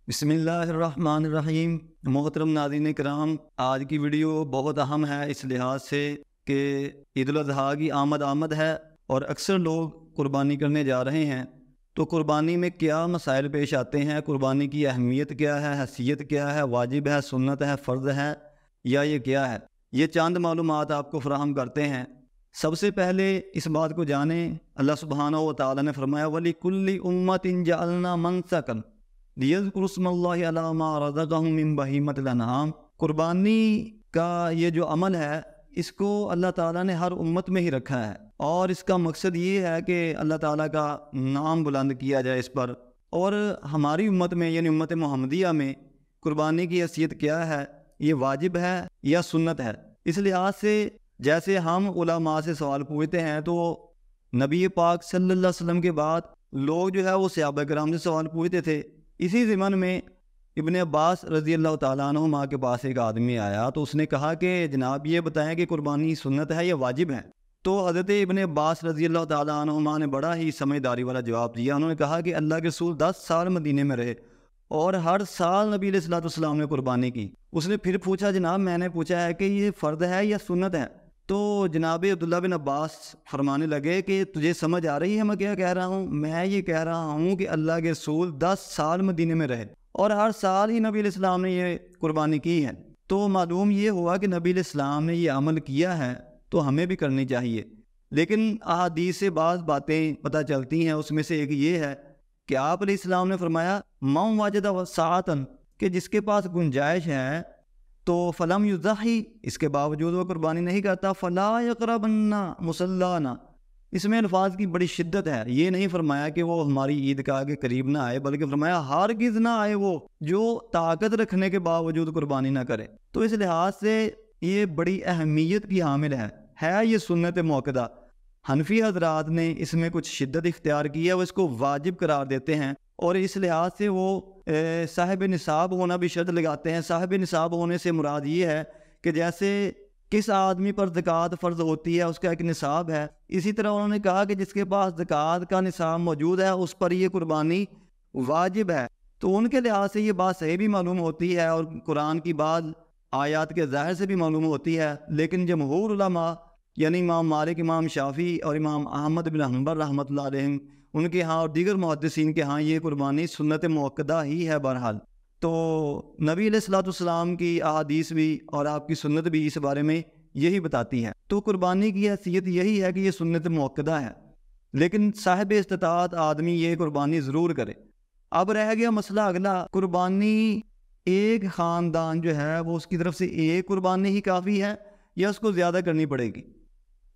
بسم اللہ الرحمن الرحیم۔ محترم ناظرین کرام، آج کی ویڈیو بہت اہم ہے اس لحاظ سے کہ عید الاضحیٰ کی آمد ہے اور اکثر لوگ قربانی کرنے جا رہے ہیں، تو قربانی میں کیا مسائل پیش آتے ہیں، قربانی کی اہمیت کیا ہے، حیثیت کیا ہے، واجب ہے، سنت ہے، فرض ہے یا یہ کیا ہے، یہ چند معلومات آپ کو فراہم کرتے ہیں۔ سب سے پہلے اس بات کو جانیں، اللہ سبحانہ و تعالیٰ نے فرمایا وَلِكُلِّ أُمَّةٍ جَعَلْنَا مَنسَكًا لِيَذْكُرُوا اسْمَ اللَّهِ عَلَىٰ مَا رَزَقَهُم مِّن بَهِيمَةِ الْأَنْعَامِ۔ قربانی کا یہ جو عمل ہے، اس کو اللہ تعالیٰ نے ہر امت میں ہی رکھا ہے، اور اس کا مقصد یہ ہے کہ اللہ تعالیٰ کا نام بلند کیا جائے اس پر۔ اور ہماری امت میں یعنی امت محمدیہ میں قربانی کی حیثیت کیا ہے، یہ واجب ہے یا سنت ہے۔ اس لحاظ سے جیسے ہم علماء سے سوال پوچھتے ہیں، تو نبی پاک صلی اللہ علیہ وسلم کے بعد لوگ جو ہے وہ صحابہ کرام سے سوال پوچھتے تھے۔ اسی ضمن میں ابن عباس رضی اللہ تعالیٰ عنہما کے پاس ایک آدمی آیا، تو اس نے کہا کہ جناب یہ بتائیں کہ قربانی سنت ہے یا واجب ہے؟ تو حضرت ابن عباس رضی اللہ تعالیٰ عنہما نے بڑا ہی سمجھداری والا جواب دیا۔ انہوں نے کہا کہ اللہ کے رسول 10 سال مدینے میں رہے اور ہر سال نبی علیہ الصلوۃ والسلام نے قربانی کی۔ اس نے پھر پوچھا، جناب میں نے پوچھا ہے کہ یہ فرض ہے یا سنت ہے؟ تو جناب عبداللہ بن عباس فرمانے لگے کہ تجھے سمجھ آ رہی ہے میں کیا کہہ رہا ہوں؟ میں یہ کہہ رہا ہوں کہ اللہ کے رسول 10 سال مدینے میں رہے اور ہر سال ہی نبی علیہ السلام نے یہ قربانی کی ہے، تو معلوم یہ ہوا کہ نبی علیہ السلام نے یہ عمل کیا ہے تو ہمیں بھی کرنی چاہیے۔ لیکن احادیث سے بعض باتیں پتہ چلتی ہیں، اس میں سے ایک یہ ہے کہ آپ علیہ السلام نے فرمایا من وجد وسعۃ، کہ جس کے پاس گنجائش ہے تو فلم یضحی، اس کے باوجود وہ قربانی نہیں کرتا، فلا یقربن مصلانا۔ اس میں الفاظ کی بڑی شدت ہے، یہ نہیں فرمایا کہ وہ ہماری عیدگاہ کے قریب نہ آئے، بلکہ فرمایا ہرگز نہ آئے وہ جو طاقت رکھنے کے باوجود قربانی نہ کرے۔ تو اس لحاظ سے یہ بڑی اہمیت کی حامل ہے یہ سنت موقدہ۔ حنفی حضرات نے اس میں کچھ شدت اختیار کی ہے، وہ اس کو واجب قرار دیتے ہیں، اور اس لحاظ سے وہ صاحب نصاب ہونا بھی شرط لگاتے ہیں۔ صاحب نصاب ہونے سے مراد یہ ہے کہ جیسے کس آدمی پر زکوٰۃ فرض ہوتی ہے اس کا ایک نصاب ہے، اسی طرح انہوں نے کہا کہ جس کے پاس زکوٰۃ کا نصاب موجود ہے اس پر یہ قربانی واجب ہے۔ تو ان کے لحاظ سے یہ بات صحیح بھی معلوم ہوتی ہے اور قرآن کی بعض آیات کے ظاہر سے بھی معلوم ہوتی ہے، لیکن جمہور علماء یعنی امام مالک، امام شافعی اور امام احمد بن حنبل رحمۃ اللہ علیہم، ان کے ہاں اور دیگر محدثین کے ہاں یہ قربانی سنت موقدہ ہی ہے بہرحال۔ تو نبی علیہ الصلوۃ والسلام کی احادیث بھی اور آپ کی سنت بھی اس بارے میں یہی بتاتی ہے۔ تو قربانی کی حیثیت یہی ہے کہ یہ سنت موقدہ ہے، لیکن صاحب استطاعت آدمی یہ قربانی ضرور کرے۔ اب رہ گیا مسئلہ اگلا، قربانی ایک خاندان جو ہے وہ اس کی طرف سے ایک قربانی ہی کافی ہے یا اس کو زیادہ کرنی پڑے گی؟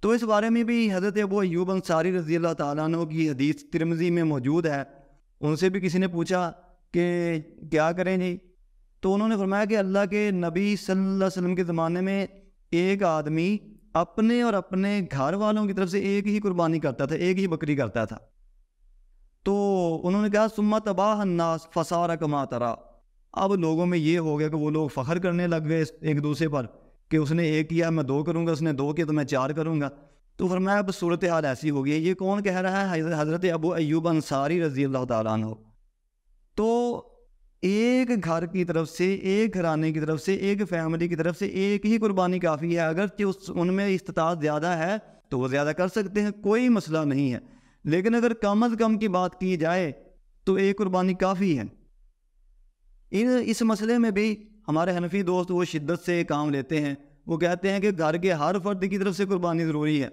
تو اس بارے میں بھی حضرت ابو ایوب انصاری رضی اللہ تعالیٰ عنہ کی حدیث ترمذی میں موجود ہے۔ ان سے بھی کسی نے پوچھا کہ کیا کریں جی؟ تو انہوں نے فرمایا کہ اللہ کے نبی صلی اللہ علیہ وسلم کے زمانے میں ایک آدمی اپنے اور اپنے گھر والوں کی طرف سے ایک ہی قربانی کرتا تھا، ایک ہی بکری کرتا تھا۔ تو انہوں نے کہا ثم تباہ الناس فصار کما ترى، اب لوگوں میں یہ ہو گیا کہ وہ لوگ فخر کرنے لگ گئے ایک دوسرے پر کہ اس نے ایک کیا میں 2 کروں گا، اس نے 2 کیا تو میں 4 کروں گا۔ تو فرمایا اب صورتحال ایسی ہو گئی ہے۔ یہ کون کہہ رہا ہے؟ حضرت ابو ایوب انصاری رضی اللہ تعالیٰ عنہ۔ تو ایک گھر کی طرف سے، ایک گھرانے کی طرف سے، ایک فیملی کی طرف سے ایک ہی قربانی کافی ہے۔ اگرچہ ان میں استطاعت زیادہ ہے تو وہ زیادہ کر سکتے ہیں، کوئی مسئلہ نہیں ہے، لیکن اگر کم از کم کی بات کی جائے تو ایک قربانی کافی ہے۔ اس مسئلے میں بھی ہمارے حنفی دوست وہ شدت سے کام لیتے ہیں، وہ کہتے ہیں کہ گھر کے ہر فرد کی طرف سے قربانی ضروری ہے،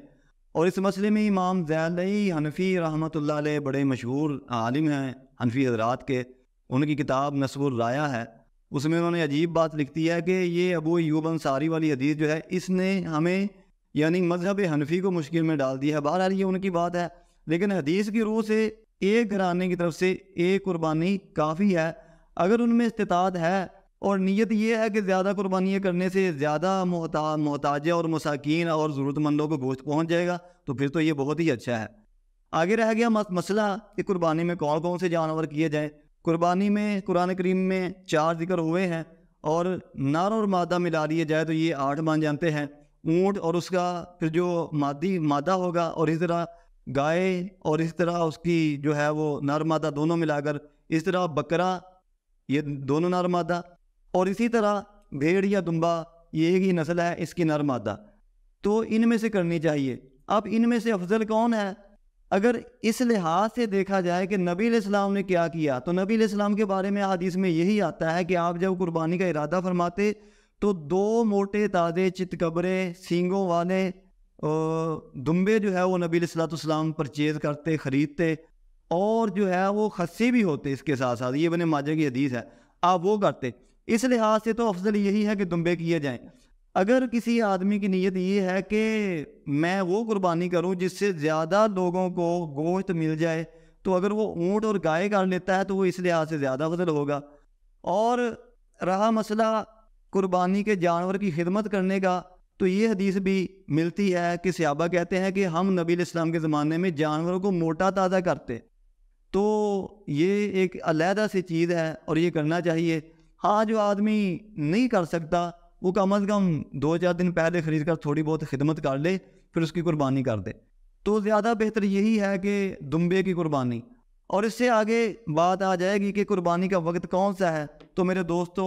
اور اس مسئلے میں امام ذیلی حنفی رحمۃ اللہ علیہ بڑے مشہور عالم ہیں حنفی حضرات کے، ان کی کتاب نصب الرایہ ہے، اس میں انہوں نے عجیب بات لکھتی ہے کہ یہ ابو ایوب انصاری والی حدیث جو ہے اس نے ہمیں یعنی مذہب حنفی کو مشکل میں ڈال دیا ہے۔ بہرحال یہ ان کی بات ہے، لیکن حدیث کی روح سے ایک گھرانے کی طرف سے ایک قربانی کافی ہے۔ اگر ان میں استطاعت ہے اور نیت یہ ہے کہ زیادہ قربانیاں کرنے سے زیادہ محتاجہ اور مساکین اور ضرورت مندوں کو گوشت پہنچ جائے گا تو پھر تو یہ بہت ہی اچھا ہے۔ آگے رہ گیا مسئلہ کہ قربانی میں کون کون سے جانور کیے جائیں۔ قربانی میں قرآن کریم میں 4 ذکر ہوئے ہیں، اور نر اور مادہ ملا لیے جائے تو یہ 8 بن جاتے ہیں۔ اونٹ اور اس کا پھر جو مادہ ہوگا، اور اس طرح گائے، اور اس طرح اس کی جو ہے وہ نر مادہ دونوں ملا کر، اس طرح بکرا یہ دونوں نر مادہ، اور اسی طرح بھیڑ یا دمبا یہ ایک ہی نسل ہے، اس کی نر مادہ، تو ان میں سے کرنی چاہیے۔ اب ان میں سے افضل کون ہے؟ اگر اس لحاظ سے دیکھا جائے کہ نبی علیہ السلام نے کیا کیا، تو نبی علیہ السلام کے بارے میں حدیث میں یہی آتا ہے کہ آپ جب قربانی کا ارادہ فرماتے تو 2 موٹے تازے چتکبرے سینگوں والے دمبے جو ہے وہ نبی علیہ السلام پرچیز کرتے، خریدتے، اور جو ہے وہ خصی بھی ہوتے اس کے ساتھ ساتھ، یہ ابن ماجہ کی حدیث ہے، آپ وہ کرتے۔ اس لحاظ سے تو افضل یہی ہے کہ دمبے کیے جائیں۔ اگر کسی آدمی کی نیت یہ ہے کہ میں وہ قربانی کروں جس سے زیادہ لوگوں کو گوشت مل جائے، تو اگر وہ اونٹ اور گائے کر لیتا ہے تو وہ اس لحاظ سے زیادہ افضل ہوگا۔ اور رہا مسئلہ قربانی کے جانور کی خدمت کرنے کا، تو یہ حدیث بھی ملتی ہے کہ صحابہ کہتے ہیں کہ ہم نبی علیہ السلام کے زمانے میں جانوروں کو موٹا تازہ کرتے، تو یہ ایک علیحدہ سی چیز ہے اور یہ کرنا چاہیے۔ ہاں، جو آدمی نہیں کر سکتا وہ کم از کم 2-4 دن پہلے خرید کر تھوڑی بہت خدمت کر لے، پھر اس کی قربانی کر دے، تو زیادہ بہتر یہی ہے کہ دمبے کی قربانی۔ اور اس سے آگے بات آ جائے گی کہ قربانی کا وقت کون سا ہے، تو میرے دوستو،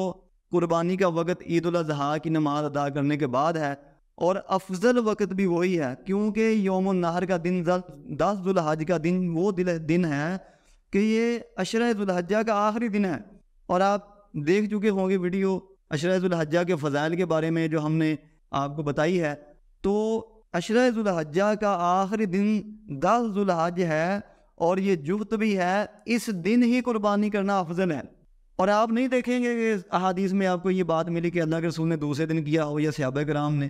قربانی کا وقت عید الاضحیٰ کی نماز ادا کرنے کے بعد ہے، اور افضل وقت بھی وہی ہے، کیونکہ یوم النحر کا دن 10 ذو الحج کا دن وہ دن ہے کہ یہ عشرہ ذو الحجہ کا آخری دن ہے۔ اور آپ دیکھ چکے ہوں گے ویڈیو عشرہ ذو الحجہ کے فضائل کے بارے میں جو ہم نے آپ کو بتائی ہے، تو عشرہ ذو الحجہ کا آخری دن 10 ذو الحج ہے، اور یہ جفت بھی ہے، اس دن ہی قربانی کرنا افضل ہے۔ اور آپ نہیں دیکھیں گے کہ احادیث میں آپ کو یہ بات ملی کہ اللہ کے رسول نے دوسرے دن کیا ہو یا صحابہ کرام نے،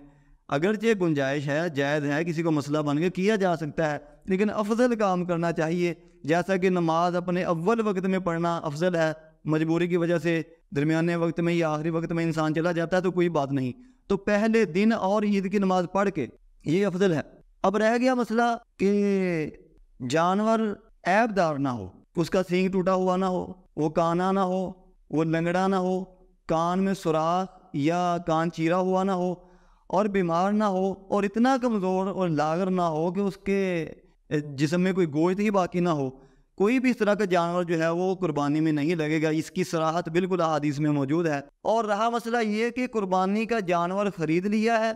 اگرچہ گنجائش ہے، جائز ہے، کسی کو مسئلہ بن کے کیا جا سکتا ہے، لیکن افضل کام کرنا چاہیے۔ جیسا کہ نماز اپنے اول وقت میں پڑھنا افضل ہے، مجبوری کی وجہ سے درمیانے وقت میں یا آخری وقت میں انسان چلا جاتا ہے تو کوئی بات نہیں، تو پہلے دن اور عید کی نماز پڑھ کے یہ افضل ہے۔ اب رہ گیا مسئلہ کہ جانور عیب دار نہ ہو، اس کا سینگ ٹوٹا ہوا نہ ہو، وہ کانا نہ ہو، وہ لنگڑا نہ ہو، کان میں سوراخ یا کان چیرا ہوا نہ ہو، اور بیمار نہ ہو، اور اتنا کمزور اور لاغر نہ ہو کہ اس کے جسم میں کوئی گوشت ہی باقی نہ ہو۔ کوئی بھی اس طرح کا جانور جو ہے وہ قربانی میں نہیں لگے گا، اس کی صراحت بالکل احادیث میں موجود ہے۔ اور رہا مسئلہ یہ کہ قربانی کا جانور خرید لیا ہے،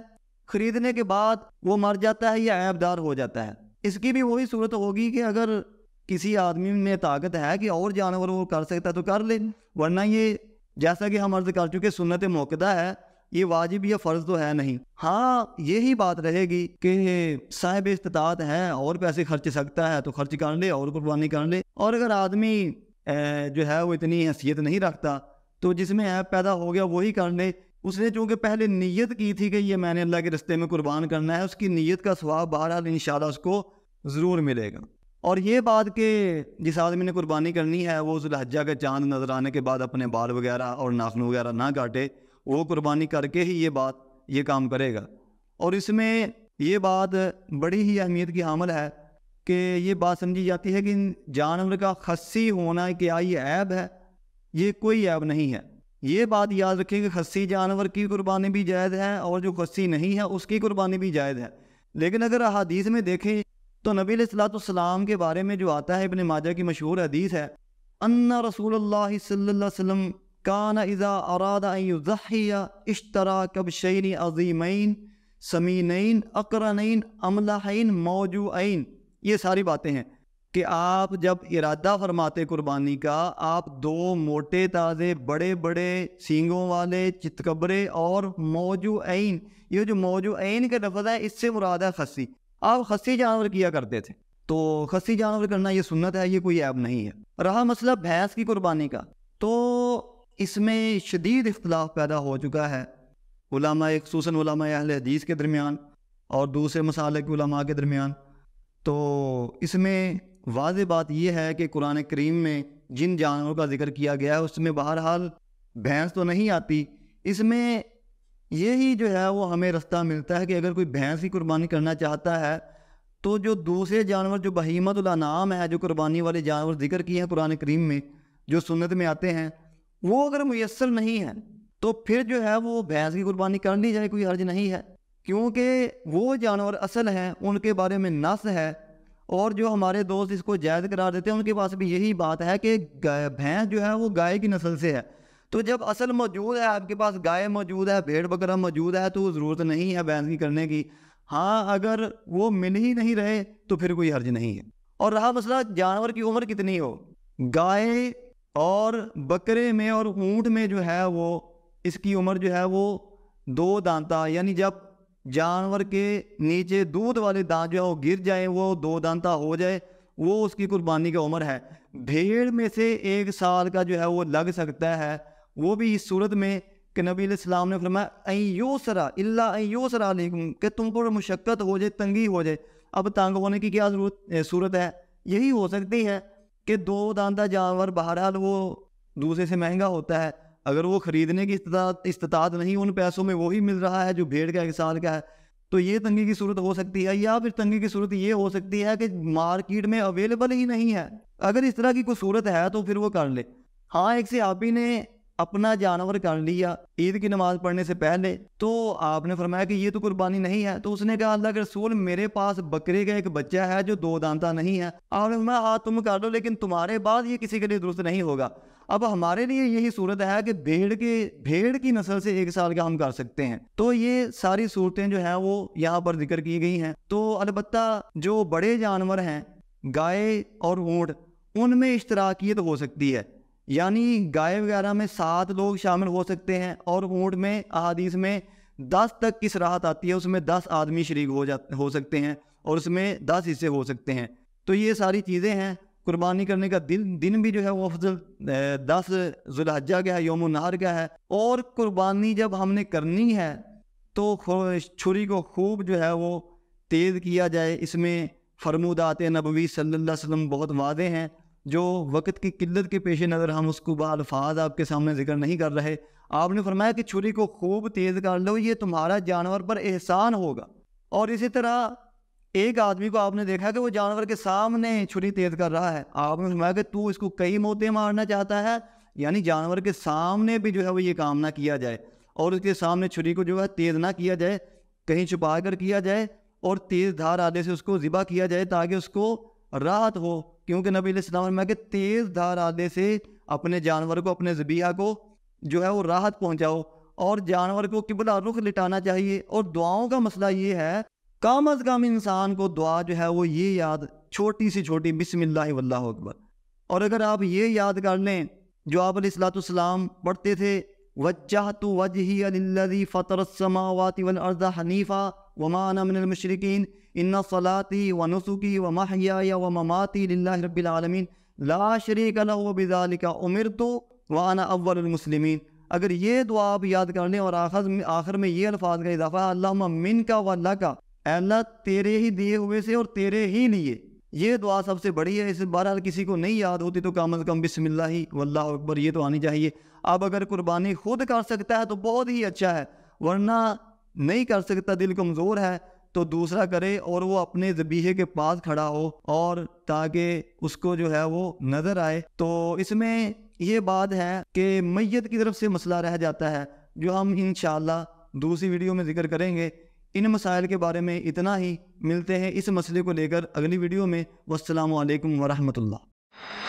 خریدنے کے بعد وہ مر جاتا ہے یا عیب دار ہو جاتا ہے، اس کی بھی وہی صورت ہوگی کہ اگر کسی آدمی میں طاقت ہے کہ اور جانور وہ کر سکتا ہے تو کر لے، ورنہ یہ جیسا کہ ہم عرض کر چکے سنت موقدہ ہے، یہ واجب یا فرض تو ہے نہیں۔ ہاں، یہی بات رہے گی کہ صاحب استطاعت ہے اور پیسے خرچ سکتا ہے تو خرچ کر لے اور قربانی کر لے، اور اگر آدمی جو ہے وہ اتنی حیثیت نہیں رکھتا تو جس میں عیب پیدا ہو گیا وہی کر لے۔ اس نے چونکہ پہلے نیت کی تھی کہ یہ میں نے اللہ کے رستے میں قربان کرنا ہے، اس کی نیت کا ثواب بہرحال انشاءاللہ اس کو ضرور ملے گا۔ اور یہ بات کہ جس آدمی نے قربانی کرنی ہے وہ ذو الحجہ کا چاند نظر آنے کے بعد اپنے بال وغیرہ اور ناخن وغیرہ نہ کاٹے، وہ قربانی کر کے ہی یہ کام کرے گا۔ اور اس میں یہ بات بڑی ہی اہمیت کی حامل ہے کہ یہ بات سمجھی جاتی ہے کہ جانور کا خصی ہونا کیا یہ عیب ہے؟ یہ کوئی عیب نہیں ہے۔ یہ بات یاد رکھیں کہ خصی جانور کی قربانی بھی جائز ہے اور جو خصی نہیں ہے اس کی قربانی بھی جائز ہے۔ لیکن اگر احادیث میں دیکھیں تو نبی علیہ السلام کے بارے میں جو آتا ہے، ابن ماجہ کی مشہور حدیث ہے، ان رسول اللہ صلی اللہ علیہ وسلم کان اذا اراد ان یضحی اشترى کبشین عظیمین سمینین اقرنین املحین موجوعین۔ یہ ساری باتیں ہیں کہ آپ جب ارادہ فرماتے قربانی کا، آپ 2 موٹے تازے بڑے بڑے سینگوں والے چتکبرے اور موجوعین، یہ جو موجوعین کا لفظ ہے اس سے مراد ہے خصی، آپ خصی جانور کیا کرتے تھے، تو خصی جانور کرنا یہ سنت ہے، یہ کوئی عیب نہیں ہے۔ رہا مسئلہ بھینس کی قربانی کا، تو اس میں شدید اختلاف پیدا ہو چکا ہے علماء، خصوصاً علماء اہل حدیث کے درمیان اور دوسرے مسالک علماء کے درمیان۔ تو اس میں واضح بات یہ ہے کہ قرآن کریم میں جن جانوروں کا ذکر کیا گیا ہے اس میں بہرحال بھینس تو نہیں آتی، اس میں یہی جو ہے وہ ہمیں رستہ ملتا ہے کہ اگر کوئی بھینس کی قربانی کرنا چاہتا ہے تو جو دوسرے جانور جو بہیمۃ الانعام ہے، جو قربانی والے جانور ذکر کیے ہیں قرآن کریم میں، جو سنت میں آتے ہیں، وہ اگر میسر نہیں ہیں تو پھر جو ہے وہ بھینس کی قربانی کر لی جائے، کوئی حرج نہیں ہے، کیونکہ وہ جانور اصل ہیں، ان کے بارے میں نص ہے اور جو ہمارے دوست اس کو جائز قرار دیتے ہیں ان کے پاس بھی یہی بات ہے کہ بھینس جو ہے وہ گائے کی نسل سے ہے. تو جب اصل موجود ہے، آپ کے پاس گائے موجود ہے، بھیڑ بکرا موجود ہے، تو ضرورت نہیں ہے بھینس کی کرنے کی. ہاں اگر وہ مل ہی نہیں رہے تو پھر کوئی حرج نہیں ہے. اور رہا مسئلہ جانور کی عمر کتنی ہو، گائے اور بکرے میں اور اونٹ میں جو ہے وہ اس کی عمر جو ہے وہ 2 دانتا، یعنی جب جانور کے نیچے دودھ والے دانت جو ہے وہ گر جائیں، وہ 2 دانتا ہو جائے، وہ اس کی قربانی کا عمر ہے. بھیڑ میں سے 1 سال کا جو ہے وہ لگ سکتا ہے، وہ بھی اس صورت میں کہ نبی علیہ السلام نے فرمایا این یوسرا الا این یوسرا علیکم، کہ تم پر مشقت ہو جائے، تنگی ہو جائے. اب تنگ ہونے کی کیا صورت ہے؟ یہی ہو سکتی ہے کہ 2 دانتا جانور بہرحال وہ دوسرے سے مہنگا ہوتا ہے، اگر وہ خریدنے کی استطاعت نہیں، ان پیسوں میں وہی مل رہا ہے جو بھیڑ کا 1 سال کا ہے، تو یہ تنگی کی صورت ہو سکتی ہے. یا پھر تنگی کی صورت یہ ہو سکتی ہے کہ مارکیٹ میں اویلیبل ہی نہیں ہے. اگر اس طرح کی کوئی صورت ہے تو پھر وہ کر لے. ہاں ایک صحابی نے اپنا جانور کر لیا عید کی نماز پڑھنے سے پہلے، تو آپ نے فرمایا کہ یہ تو قربانی نہیں ہے. تو اس نے کہا اللہ کے رسول میرے پاس بکرے کا ایک بچہ ہے جو 2 دانتا نہیں ہے. آپ نے فرمایا ہاں تم کر لو، لیکن تمہارے بعد یہ کسی کے لیے درست نہیں ہوگا. اب ہمارے لیے یہی صورت ہے کہ بھیڑ کی نسل سے 1 سال کا ہم کر سکتے ہیں. تو یہ ساری صورتیں جو ہیں وہ یہاں پر ذکر کی گئی ہیں. تو البتہ جو بڑے جانور ہیں گائے اور اونٹ، ان میں اشتراکیت ہو سکتی ہے، یعنی گائے وغیرہ میں 7 لوگ شامل ہو سکتے ہیں، اور اونٹ میں احادیث میں 10 تک کی صراحت آتی ہے، اس میں 10 آدمی شریک ہو سکتے ہیں، اور اس میں 10 حصے ہو سکتے ہیں. تو یہ ساری چیزیں ہیں. قربانی کرنے کا دن بھی جو ہے وہ افضل 10 ذو الحجہ کا ہے، یوم النحر کا ہے. اور قربانی جب ہم نے کرنی ہے تو چھری کو خوب جو ہے وہ تیز کیا جائے. اس میں فرمودات نبوی صلی اللہ علیہ وسلم بہت واضح ہیں، جو وقت کی قلت کے پیش نظر ہم اس کو بالفاظ آپ کے سامنے ذکر نہیں کر رہے. آپ نے فرمایا کہ چھری کو خوب تیز کر لو، یہ تمہارا جانور پر احسان ہوگا. اور اسی طرح ایک آدمی کو آپ نے دیکھا کہ وہ جانور کے سامنے چھری تیز کر رہا ہے، آپ نے فرمایا کہ تو اس کو کئی موتیں مارنا چاہتا ہے، یعنی جانور کے سامنے بھی جو ہے وہ یہ کام نہ کیا جائے، اور اس کے سامنے چھری کو جو ہے تیز نہ کیا جائے، کہیں چھپا کر کیا جائے، اور تیز دھار آدھے سے اس کو ذبح کیا جائے تاکہ اس کو راحت ہو. کیونکہ نبی علیہ السلام نے فرمایا کہ تیز دھار آدھے سے اپنے جانور کو، اپنے ذبیحہ کو جو ہے وہ راحت پہنچاؤ. اور جانور کو قبلہ رخ لٹانا چاہیے. اور دعاؤں کا مسئلہ یہ ہے، کم از کم انسان کو دعا جو ہے وہ یہ یاد، چھوٹی سی چھوٹی، بسم اللہ واللہ اکبر. اور اگر آپ یہ یاد کر لیں جو آپ علیہ الصلوۃ والسلام پڑھتے تھے، وجہت وجہی للذی فطر السماوات والارض حنیفا وما انا من المشرکین ان صلاتی ونسکی ومحیای ومماتی للہ رب العالمین لا شریک لہ وبذالک امرت وانا اول المسلمین. اگر یہ دعا آپ یاد کر لیں اور آخر میں یہ الفاظ کا اضافہ ہے، اللہم منکا ولکا، اے اللہ تیرے ہی دیے ہوئے سے اور تیرے ہی لیے، یہ دعا سب سے بڑی ہے. اس بہرحال کسی کو نہیں یاد ہوتی تو کم از کم بسم اللہ واللہ اکبر یہ تو آنی چاہیے. اب اگر قربانی خود کر سکتا ہے تو بہت ہی اچھا ہے، ورنہ نہیں کر سکتا، دل کمزور ہے، تو دوسرا کرے اور وہ اپنے ذبیحے کے پاس کھڑا ہو، اور تاکہ اس کو جو ہے وہ نظر آئے. تو اس میں یہ بات ہے کہ میت کی طرف سے مسئلہ رہ جاتا ہے، جو ہم انشاءاللہ دوسری ویڈیو میں ذکر کریں گے. ان مسائل کے بارے میں اتنا ہی. ملتے ہیں اس مسئلے کو لے کر اگلی ویڈیو میں. والسلام علیکم ورحمۃ اللہ.